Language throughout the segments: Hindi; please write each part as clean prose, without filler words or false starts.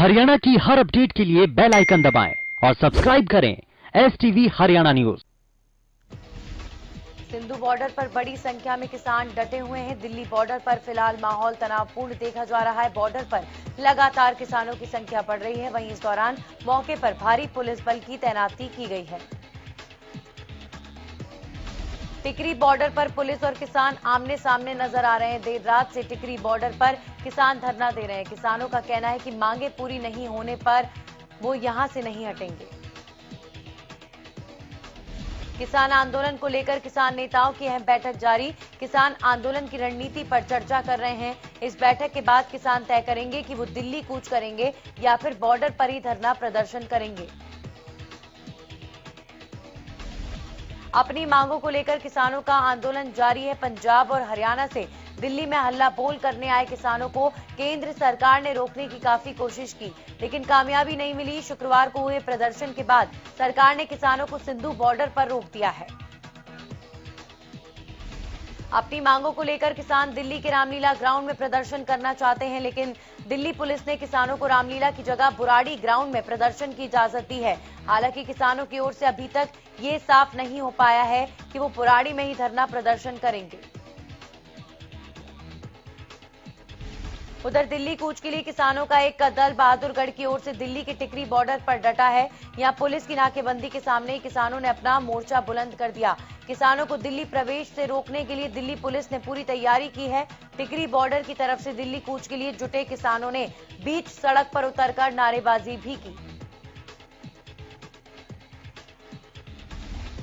हरियाणा की हर अपडेट के लिए बेल आइकन दबाएं और सब्सक्राइब करें STV Haryana news. Sindhu border पर बड़ी संख्या में किसान डटे हुए हैं। दिल्ली बॉर्डर पर फिलहाल माहौल तनावपूर्ण देखा जा रहा है। बॉर्डर पर लगातार किसानों की संख्या बढ़ रही है। वहीं इस दौरान मौके पर भारी पुलिस बल की तैनाती की गई है। टिकरी बॉर्डर पर पुलिस और किसान आमने सामने नजर आ रहे हैं। देर रात से टिकरी बॉर्डर पर किसान धरना दे रहे हैं। किसानों का कहना है कि मांगे पूरी नहीं होने पर वो यहां से नहीं हटेंगे। किसान आंदोलन को लेकर किसान नेताओं की अहम बैठक जारी। किसान आंदोलन की रणनीति पर चर्चा कर रहे हैं। इस बैठक के बाद किसान तय करेंगे कि वो दिल्ली कूच करेंगे या फिर बॉर्डर पर ही धरना प्रदर्शन करेंगे। अपनी मांगों को लेकर किसानों का आंदोलन जारी है। पंजाब और हरियाणा से दिल्ली में हल्ला बोल करने आए किसानों को केंद्र सरकार ने रोकने की काफी कोशिश की, लेकिन कामयाबी नहीं मिली। शुक्रवार को हुए प्रदर्शन के बाद सरकार ने किसानों को सिंधु बॉर्डर पर रोक दिया है। अपनी मांगों को लेकर किसान दिल्ली के रामलीला ग्राउंड में प्रदर्शन करना चाहते हैं, लेकिन दिल्ली पुलिस ने किसानों को रामलीला की जगह बुराड़ी ग्राउंड में प्रदर्शन की इजाजत दी है। हालांकि किसानों की ओर से अभी तक ये साफ नहीं हो पाया है कि वो बुराड़ी में ही धरना प्रदर्शन करेंगे। उधर दिल्ली कूच के लिए किसानों का एक दल बहादुरगढ़ की ओर से दिल्ली के टिकरी बॉर्डर पर डटा है। यहां पुलिस की नाकेबंदी के सामने ही किसानों ने अपना मोर्चा बुलंद कर दिया। किसानों को दिल्ली प्रवेश से रोकने के लिए दिल्ली पुलिस ने पूरी तैयारी की है। टिकरी बॉर्डर की तरफ से दिल्ली कूच के लिए जुटे किसानों ने बीच सड़क पर उतरकर नारेबाजी भी की।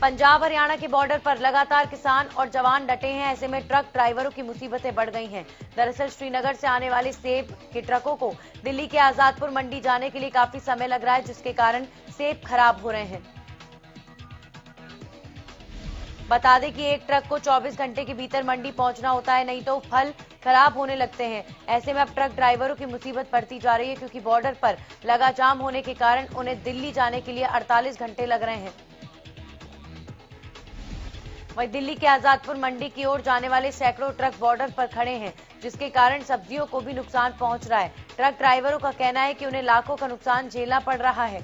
पंजाब हरियाणा के बॉर्डर पर लगातार किसान और जवान डटे हैं। ऐसे में ट्रक ड्राइवरों की मुसीबतें बढ़ गई हैं। दरअसल श्रीनगर से आने वाले सेब के ट्रकों को दिल्ली के आजादपुर मंडी जाने के लिए काफी समय लग रहा है, जिसके कारण सेब खराब हो रहे हैं। बता दें कि एक ट्रक को 24 घंटे के भीतर मंडी पहुंचना होता है, नहीं तो फल खराब होने लगते हैं। ऐसे में अब ट्रक ड्राइवरों की मुसीबत बढ़ती जा रही है, क्योंकि बॉर्डर पर लगा जाम होने के कारण उन्हें दिल्ली जाने के लिए 48 घंटे लग रहे हैं। वहीं दिल्ली के आजादपुर मंडी की ओर जाने वाले सैकड़ों ट्रक बॉर्डर पर खड़े हैं, जिसके कारण सब्जियों को भी नुकसान पहुंच रहा है। ट्रक ड्राइवरों का कहना है कि उन्हें लाखों का नुकसान झेलना पड़ रहा है।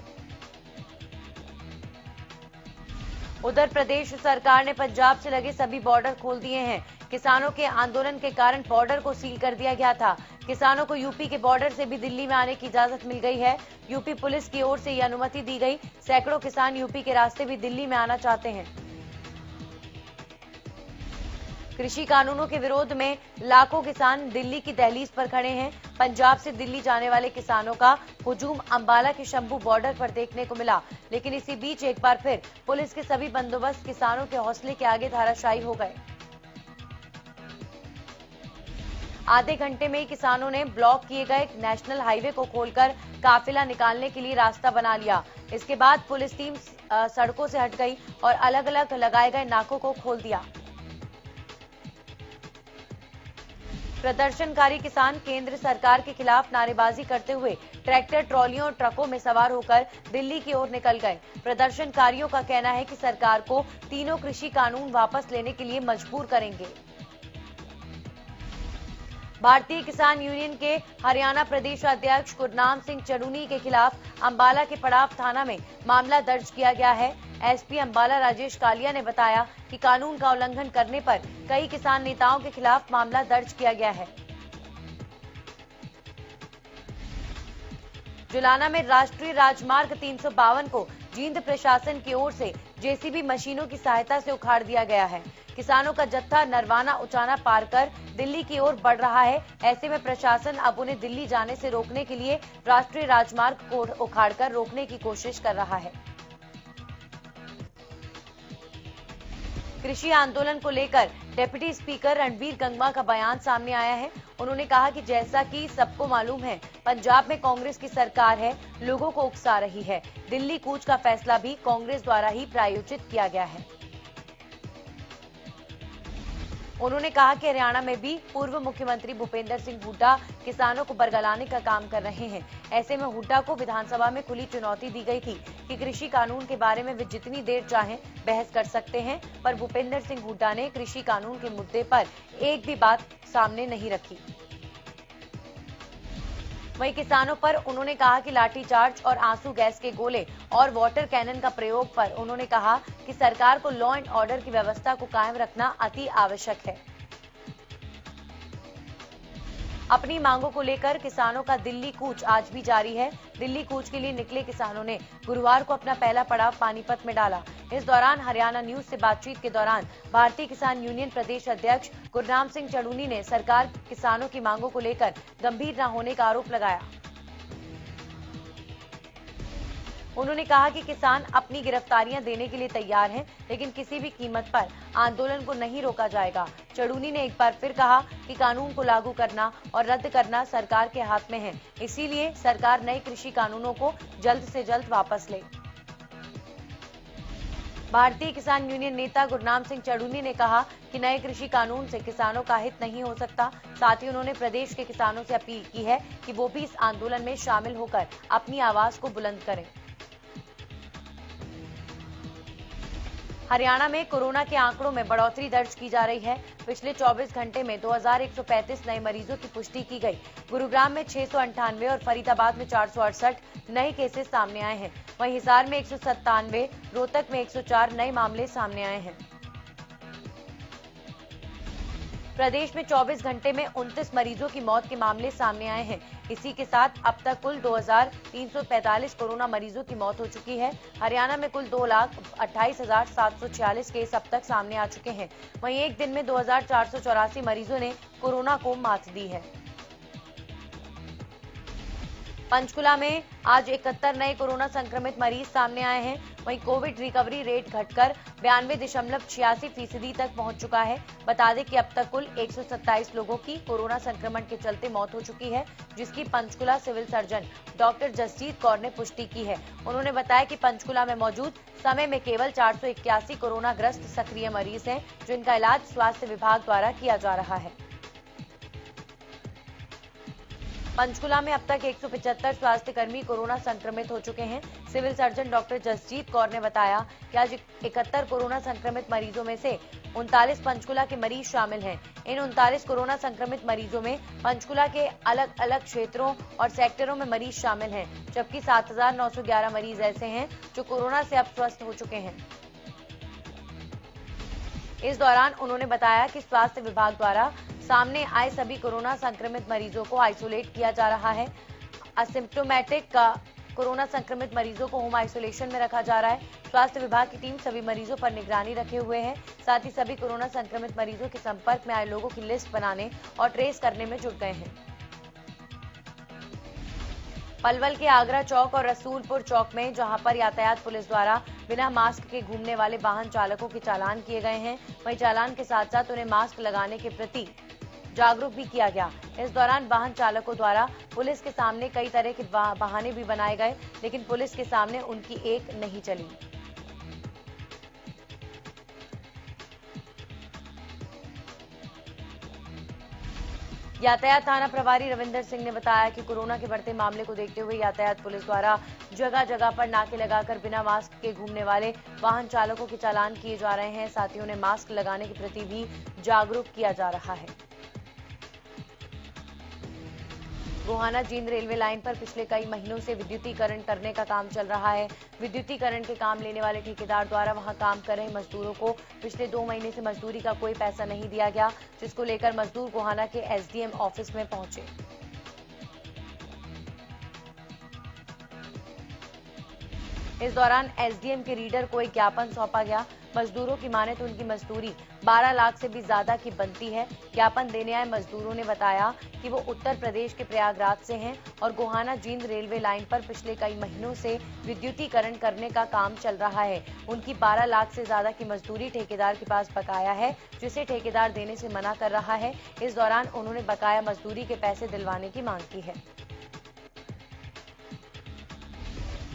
उधर प्रदेश सरकार ने पंजाब से लगे सभी बॉर्डर खोल दिए हैं। किसानों के आंदोलन के कारण बॉर्डर को सील कर दिया गया था। किसानों को यूपी के बॉर्डर से भी दिल्ली में आने की इजाजत मिल गई है। यूपी पुलिस की ओर से यह अनुमति दी गई। सैकड़ों किसान यूपी के रास्ते भी दिल्ली में आना चाहते हैं। कृषि कानूनों के विरोध में लाखों किसान दिल्ली की दहलीज पर खड़े हैं। पंजाब से दिल्ली जाने वाले किसानों का हुजूम अंबाला के शंभू बॉर्डर पर देखने को मिला, लेकिन इसी बीच एक बार फिर पुलिस के सभी बंदोबस्त किसानों के हौसले के आगे धाराशायी हो गए। आधे घंटे में ही किसानों ने ब्लॉक किए गए नेशनल हाईवे को खोलकर काफिला निकालने के लिए रास्ता बना लिया। इसके बाद पुलिस टीम सड़कों से हट गई और अलग अलग लगाए गए नाकों को खोल दिया। प्रदर्शनकारी किसान केंद्र सरकार के खिलाफ नारेबाजी करते हुए ट्रैक्टर, ट्रॉलियों और ट्रकों में सवार होकर दिल्ली की ओर निकल गए। प्रदर्शनकारियों का कहना है कि सरकार को तीनों कृषि कानून वापस लेने के लिए मजबूर करेंगे। भारतीय किसान यूनियन के हरियाणा प्रदेश अध्यक्ष गुरनाम सिंह चड़ूनी के खिलाफ अंबाला के पड़ाव थाना में मामला दर्ज किया गया है। एसपी अंबाला राजेश कालिया ने बताया कि कानून का उल्लंघन करने पर कई किसान नेताओं के खिलाफ मामला दर्ज किया गया है। जुलाना में राष्ट्रीय राजमार्ग 352 को जींद प्रशासन की ओर से जेसीबी मशीनों की सहायता से उखाड़ दिया गया है। किसानों का जत्था नरवाना उचाना पार कर दिल्ली की ओर बढ़ रहा है। ऐसे में प्रशासन अब उन्हें दिल्ली जाने से रोकने के लिए राष्ट्रीय राजमार्ग को उखाड़कर रोकने की कोशिश कर रहा है। कृषि आंदोलन को लेकर डिप्टी स्पीकर रणबीर गंगवा का बयान सामने आया है। उन्होंने कहा कि जैसा कि सबको मालूम है, पंजाब में कांग्रेस की सरकार है, लोगों को उकसा रही है। दिल्ली कूच का फैसला भी कांग्रेस द्वारा ही प्रायोजित किया गया है। उन्होंने कहा कि हरियाणा में भी पूर्व मुख्यमंत्री भूपेंद्र सिंह हुड्डा किसानों को बरगलाने का काम कर रहे हैं। ऐसे में हुड्डा को विधानसभा में खुली चुनौती दी गई थी कि कृषि कानून के बारे में वे जितनी देर चाहें बहस कर सकते हैं, पर भूपेंद्र सिंह हुड्डा ने कृषि कानून के मुद्दे पर एक भी बात सामने नहीं रखी। वहीं किसानों पर उन्होंने कहा कि लाठीचार्ज और आंसू गैस के गोले और वाटर कैनन का प्रयोग पर उन्होंने कहा कि सरकार को लॉ एंड ऑर्डर की व्यवस्था को कायम रखना अति आवश्यक है। अपनी मांगों को लेकर किसानों का दिल्ली कूच आज भी जारी है। दिल्ली कूच के लिए निकले किसानों ने गुरुवार को अपना पहला पड़ाव पानीपत में डाला। इस दौरान हरियाणा न्यूज से बातचीत के दौरान भारतीय किसान यूनियन प्रदेश अध्यक्ष गुरनाम सिंह चड़ूनी ने सरकार किसानों की मांगों को लेकर गंभीर न होने का आरोप लगाया। उन्होंने कहा कि किसान अपनी गिरफ्तारियां देने के लिए तैयार हैं, लेकिन किसी भी कीमत पर आंदोलन को नहीं रोका जाएगा। चड़ूनी ने एक बार फिर कहा कि कानून को लागू करना और रद्द करना सरकार के हाथ में है, इसीलिए सरकार नए कृषि कानूनों को जल्द से जल्द वापस ले। भारतीय किसान यूनियन नेता गुरनाम सिंह चड़ूनी ने कहा कि नए कृषि कानून से किसानों का हित नहीं हो सकता। साथ ही उन्होंने प्रदेश के किसानों से अपील की है कि वो भी इस आंदोलन में शामिल होकर अपनी आवाज को बुलंद करें। हरियाणा में कोरोना के आंकड़ों में बढ़ोतरी दर्ज की जा रही है। पिछले 24 घंटे में 2135 नए मरीजों की पुष्टि की गई। गुरुग्राम में 698 और फरीदाबाद में 468 नए केसेस सामने आए हैं। वहीं हिसार में 197, रोहतक में 104 नए मामले सामने आए हैं। प्रदेश में 24 घंटे में 29 मरीजों की मौत के मामले सामने आए हैं। इसी के साथ अब तक कुल 2345 कोरोना मरीजों की मौत हो चुकी है। हरियाणा में कुल 2,28,746 केस अब तक सामने आ चुके हैं। वहीं एक दिन में 2,484 मरीजों ने कोरोना को मात दी है। पंचकुला में आज 71 नए कोरोना संक्रमित मरीज सामने आए हैं। वहीं कोविड रिकवरी रेट घटकर 92.86% तक पहुंच चुका है। बता दें कि अब तक कुल 127 लोगों की कोरोना संक्रमण के चलते मौत हो चुकी है, जिसकी Panchkula civil surgeon doctor Jasjit Kaur ने पुष्टि की है। उन्होंने बताया कि पंचकुला में मौजूद समय में केवल 481 कोरोना ग्रस्त सक्रिय मरीज हैं, जिनका इलाज स्वास्थ्य विभाग द्वारा किया जा रहा है। पंचकुला में अब तक 175 स्वास्थ्य कर्मी कोरोना संक्रमित हो चुके हैं। Civil surgeon doctor Jasjit Kaur ने बताया कि आज 71 कोरोना संक्रमित मरीजों में से 39 पंचकुला के मरीज शामिल हैं। इन 39 कोरोना संक्रमित मरीजों में पंचकुला के अलग अलग क्षेत्रों और सेक्टरों में मरीज शामिल हैं, जबकि 7,911 मरीज ऐसे हैं जो कोरोना से अब स्वस्थ हो चुके हैं। इस दौरान उन्होंने बताया कि स्वास्थ्य विभाग द्वारा सामने आए सभी कोरोना संक्रमित मरीजों को आइसोलेट किया जा रहा है। असिम्प्टोमेटिक कोरोना संक्रमित मरीजों को होम आइसोलेशन में रखा जा रहा है। स्वास्थ्य विभाग की टीम सभी मरीजों पर निगरानी रखे हुए है। साथ ही सभी कोरोना संक्रमित मरीजों के संपर्क में आए लोगों की लिस्ट बनाने और ट्रेस करने में जुट गए हैं। पलवल के आगरा चौक और रसूलपुर चौक में जहां पर यातायात पुलिस द्वारा बिना मास्क के घूमने वाले वाहन चालकों के चालान किए गए हैं, वहीं चालान के साथ साथ उन्हें मास्क लगाने के प्रति जागरूक भी किया गया। इस दौरान वाहन चालकों द्वारा पुलिस के सामने कई तरह के बहाने भी बनाए गए, लेकिन पुलिस के सामने उनकी एक नहीं चली। यातायात थाना प्रभारी रविंदर सिंह ने बताया कि कोरोना के बढ़ते मामले को देखते हुए यातायात पुलिस द्वारा जगह जगह पर नाके लगाकर बिना मास्क के घूमने वाले वाहन चालकों के चालान किए जा रहे हैं। साथ ही उन्हें मास्क लगाने के प्रति भी जागरूक किया जा रहा है। गोहाना जींद रेलवे लाइन पर पिछले कई महीनों से विद्युतीकरण करने का काम चल रहा है। विद्युतीकरण के काम लेने वाले ठेकेदार द्वारा वहां काम कर रहे मजदूरों को पिछले 2 महीने से मजदूरी का कोई पैसा नहीं दिया गया, जिसको लेकर मजदूर गोहाना के एसडीएम ऑफिस में पहुंचे। इस दौरान एसडीएम के रीडर को एक ज्ञापन सौंपा गया। मजदूरों की माने तो उनकी मजदूरी 12 लाख से भी ज्यादा की बनती है। ज्ञापन देने आए मजदूरों ने बताया कि वो उत्तर प्रदेश के प्रयागराज से हैं और गोहाना जींद रेलवे लाइन पर पिछले कई महीनों से विद्युतीकरण करने का काम चल रहा है। उनकी 12 लाख से ज्यादा की मजदूरी ठेकेदार के पास बकाया है, जिसे ठेकेदार देने से मना कर रहा है। इस दौरान उन्होंने बकाया मजदूरी के पैसे दिलवाने की मांग की है।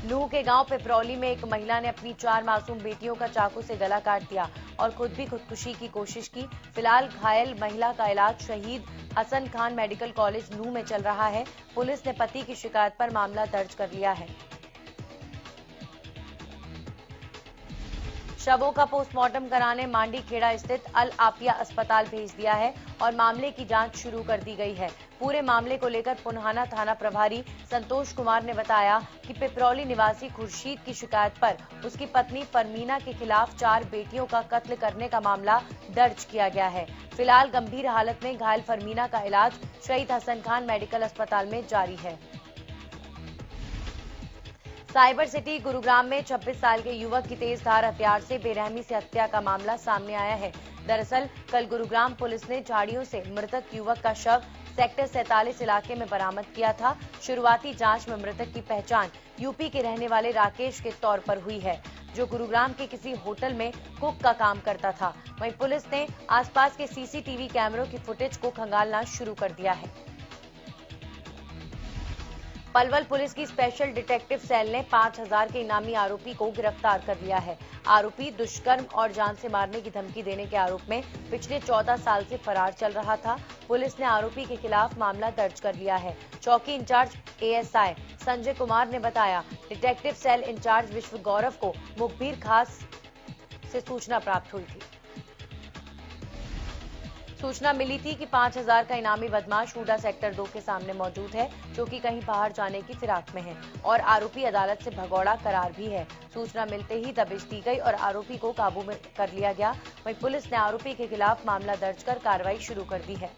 नूह के गांव पिपरौली में एक महिला ने अपनी 4 मासूम बेटियों का चाकू से गला काट दिया और खुद भी खुदकुशी की कोशिश की। फिलहाल घायल महिला का इलाज शहीद हसन खान मेडिकल कॉलेज नूह में चल रहा है। पुलिस ने पति की शिकायत पर मामला दर्ज कर लिया है। शवों का पोस्टमार्टम कराने मांडी खेड़ा स्थित अल आफिया अस्पताल भेज दिया है और मामले की जांच शुरू कर दी गई है। पूरे मामले को लेकर पुन्हाना थाना प्रभारी संतोष कुमार ने बताया कि पिपरौली निवासी खुर्शीद की शिकायत पर उसकी पत्नी फरमीना के खिलाफ 4 बेटियों का कत्ल करने का मामला दर्ज किया गया है। फिलहाल गंभीर हालत में घायल फरमीना का इलाज शहीद हसन खान मेडिकल अस्पताल में जारी है। साइबर सिटी गुरुग्राम में 26 साल के युवक की तेज धार हथियार से बेरहमी से हत्या का मामला सामने आया है। दरअसल कल गुरुग्राम पुलिस ने झाड़ियों से मृतक युवक का शव सेक्टर 47 इलाके में बरामद किया था। शुरुआती जांच में मृतक की पहचान यूपी के रहने वाले राकेश के तौर पर हुई है, जो गुरुग्राम के किसी होटल में कुक का काम करता था। वहीं पुलिस ने आसपास के सीसीटीवी कैमरों की फुटेज को खंगालना शुरू कर दिया है। पलवल पुलिस की स्पेशल डिटेक्टिव सेल ने 5000 के इनामी आरोपी को गिरफ्तार कर लिया है। आरोपी दुष्कर्म और जान से मारने की धमकी देने के आरोप में पिछले 14 साल से फरार चल रहा था। पुलिस ने आरोपी के खिलाफ मामला दर्ज कर लिया है। चौकी इंचार्ज एएसआई संजय कुमार ने बताया, डिटेक्टिव सेल इंचार्ज विश्व गौरव को मुखबिर खास से सूचना प्राप्त हुई थी। सूचना मिली थी कि 5000 का इनामी बदमाश हुडा सेक्टर 2 के सामने मौजूद है, जो कि कहीं बाहर जाने की फिराक में है और आरोपी अदालत से भगौड़ा करार भी है। सूचना मिलते ही दबिश दी गई और आरोपी को काबू में कर लिया गया। वहीं पुलिस ने आरोपी के खिलाफ मामला दर्ज कर कार्रवाई शुरू कर दी है।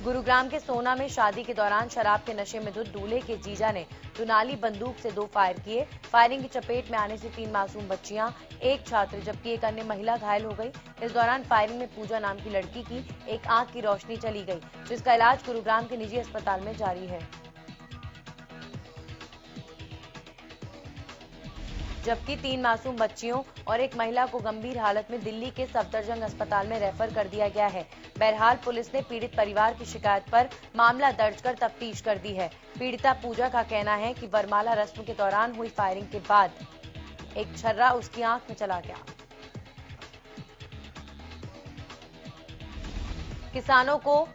गुरुग्राम के सोना में शादी के दौरान शराब के नशे में धुत दूल्हे के जीजा ने दुनाली बंदूक से 2 फायर किए। फायरिंग की चपेट में आने से 3 मासूम बच्चियां, एक छात्र जबकि एक अन्य महिला घायल हो गई। इस दौरान फायरिंग में पूजा नाम की लड़की की एक आंख की रोशनी चली गई, जिसका इलाज गुरुग्राम के निजी अस्पताल में जारी है। जबकि 3 मासूम बच्चियों और एक महिला को गंभीर हालत में दिल्ली के सफदरजंग अस्पताल में रेफर कर दिया गया है। बहरहाल पुलिस ने पीड़ित परिवार की शिकायत पर मामला दर्ज कर तफ्तीश कर दी है। पीड़िता पूजा का कहना है कि वरमाला रस्म के दौरान हुई फायरिंग के बाद एक छर्रा उसकी आंख में चला गया। किसानों को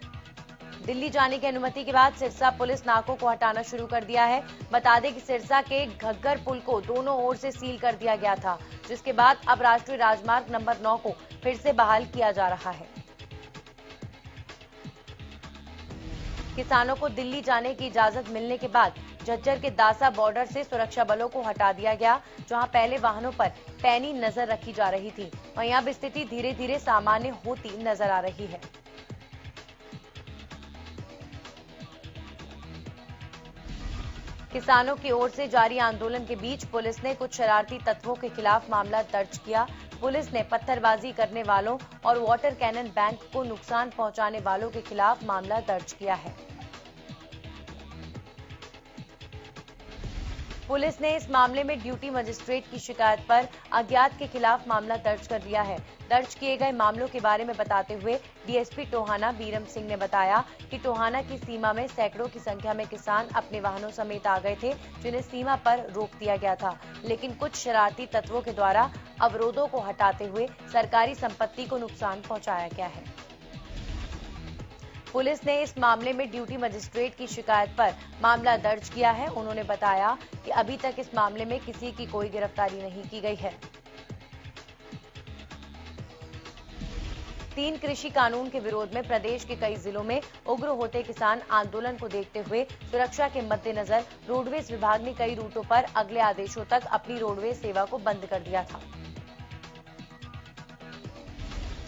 दिल्ली जाने की अनुमति के बाद सिरसा पुलिस नाकों को हटाना शुरू कर दिया है। बता दें कि सिरसा के घग्गर पुल को दोनों ओर से सील कर दिया गया था, जिसके बाद अब राष्ट्रीय राजमार्ग नंबर 9 को फिर से बहाल किया जा रहा है। किसानों को दिल्ली जाने की इजाजत मिलने के बाद झज्जर के दासा बॉर्डर से सुरक्षा बलों को हटा दिया गया, जहां पहले वाहनों पर पैनी नजर रखी जा रही थी। वहीं अब स्थिति धीरे धीरे सामान्य होती नजर आ रही है। किसानों की ओर से जारी आंदोलन के बीच पुलिस ने कुछ शरारती तत्वों के खिलाफ मामला दर्ज किया। पुलिस ने पत्थरबाजी करने वालों और वाटर कैनन बैंक को नुकसान पहुंचाने वालों के खिलाफ मामला दर्ज किया है। पुलिस ने इस मामले में ड्यूटी मजिस्ट्रेट की शिकायत पर अज्ञात के खिलाफ मामला दर्ज कर लिया है। दर्ज किए गए मामलों के बारे में बताते हुए डीएसपी टोहाना बीरम सिंह ने बताया कि टोहाना की सीमा में सैकड़ों की संख्या में किसान अपने वाहनों समेत आ गए थे, जिन्हें सीमा पर रोक दिया गया था, लेकिन कुछ शरारती तत्वों के द्वारा अवरोधों को हटाते हुए सरकारी संपत्ति को नुकसान पहुंचाया गया है। पुलिस ने इस मामले में ड्यूटी मजिस्ट्रेट की शिकायत पर मामला दर्ज किया है। उन्होंने बताया कि अभी तक इस मामले में किसी की कोई गिरफ्तारी नहीं की गई है। 3 कृषि कानून के विरोध में प्रदेश के कई जिलों में उग्र होते किसान आंदोलन को देखते हुए सुरक्षा के मद्देनजर रोडवेज विभाग ने कई रूटों पर अगले आदेशों तक अपनी रोडवेज सेवा को बंद कर दिया था।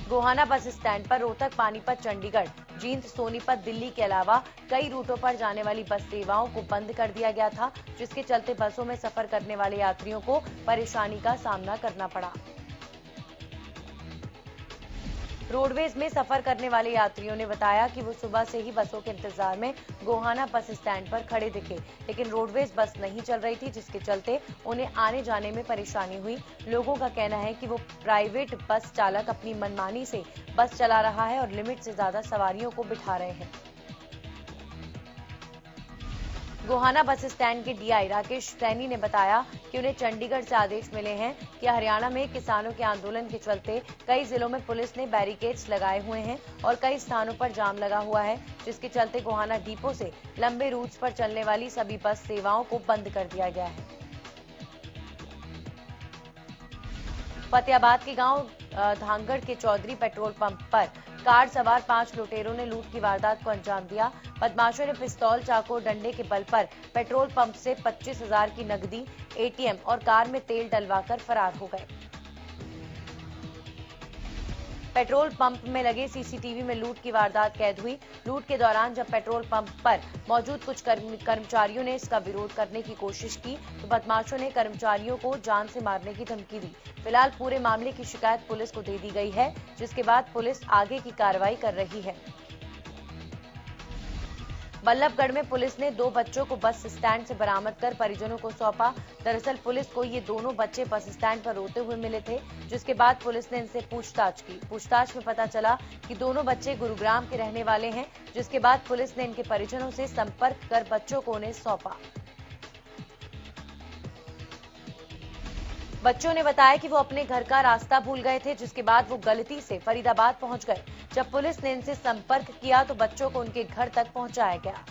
गोहाना बस स्टैंड पर रोहतक, पानीपत, चंडीगढ़, जींद, सोनीपत, दिल्ली के अलावा कई रूटों पर जाने वाली बस सेवाओं को बंद कर दिया गया था, जिसके चलते बसों में सफर करने वाले यात्रियों को परेशानी का सामना करना पड़ा। रोडवेज में सफर करने वाले यात्रियों ने बताया कि वो सुबह से ही बसों के इंतजार में गोहाना बस स्टैंड पर खड़े दिखे, लेकिन रोडवेज बस नहीं चल रही थी, जिसके चलते उन्हें आने जाने में परेशानी हुई। लोगों का कहना है कि वो प्राइवेट बस चालक अपनी मनमानी से बस चला रहा है और लिमिट से ज्यादा सवारियों को बिठा रहे हैं। गोहाना बस स्टैंड के डीआई राकेश सैनी ने बताया कि उन्हें चंडीगढ़ से आदेश मिले हैं कि हरियाणा में किसानों के आंदोलन के चलते कई जिलों में पुलिस ने बैरिकेड्स लगाए हुए हैं और कई स्थानों पर जाम लगा हुआ है, जिसके चलते गोहाना डिपो से लंबे रूट्स पर चलने वाली सभी बस सेवाओं को बंद कर दिया गया है। फतेहाबाद के गांव धांगड़ के चौधरी पेट्रोल पंप पर कार सवार 5 लुटेरों ने लूट की वारदात को अंजाम दिया। बदमाशों ने पिस्तौल, चाकू और डंडे के बल पर पेट्रोल पंप से 25,000 की नकदी, एटीएम और कार में तेल डलवाकर फरार हो गए। पेट्रोल पंप में लगे सीसीटीवी में लूट की वारदात कैद हुई। लूट के दौरान जब पेट्रोल पंप पर मौजूद कुछ कर्मचारियों ने इसका विरोध करने की कोशिश की तो बदमाशों ने कर्मचारियों को जान से मारने की धमकी दी। फिलहाल पूरे मामले की शिकायत पुलिस को दे दी गई है, जिसके बाद पुलिस आगे की कार्रवाई कर रही है। बल्लभगढ़ में पुलिस ने 2 बच्चों को बस स्टैंड से बरामद कर परिजनों को सौंपा। दरअसल पुलिस को ये दोनों बच्चे बस स्टैंड पर रोते हुए मिले थे, जिसके बाद पुलिस ने इनसे पूछताछ की। पूछताछ में पता चला कि दोनों बच्चे गुरुग्राम के रहने वाले हैं, जिसके बाद पुलिस ने इनके परिजनों से संपर्क कर बच्चों को उन्हें सौंपा। बच्चों ने बताया कि वो अपने घर का रास्ता भूल गए थे, जिसके बाद वो गलती से फरीदाबाद पहुंच गए। जब पुलिस ने इनसे संपर्क किया तो बच्चों को उनके घर तक पहुंचाया गया।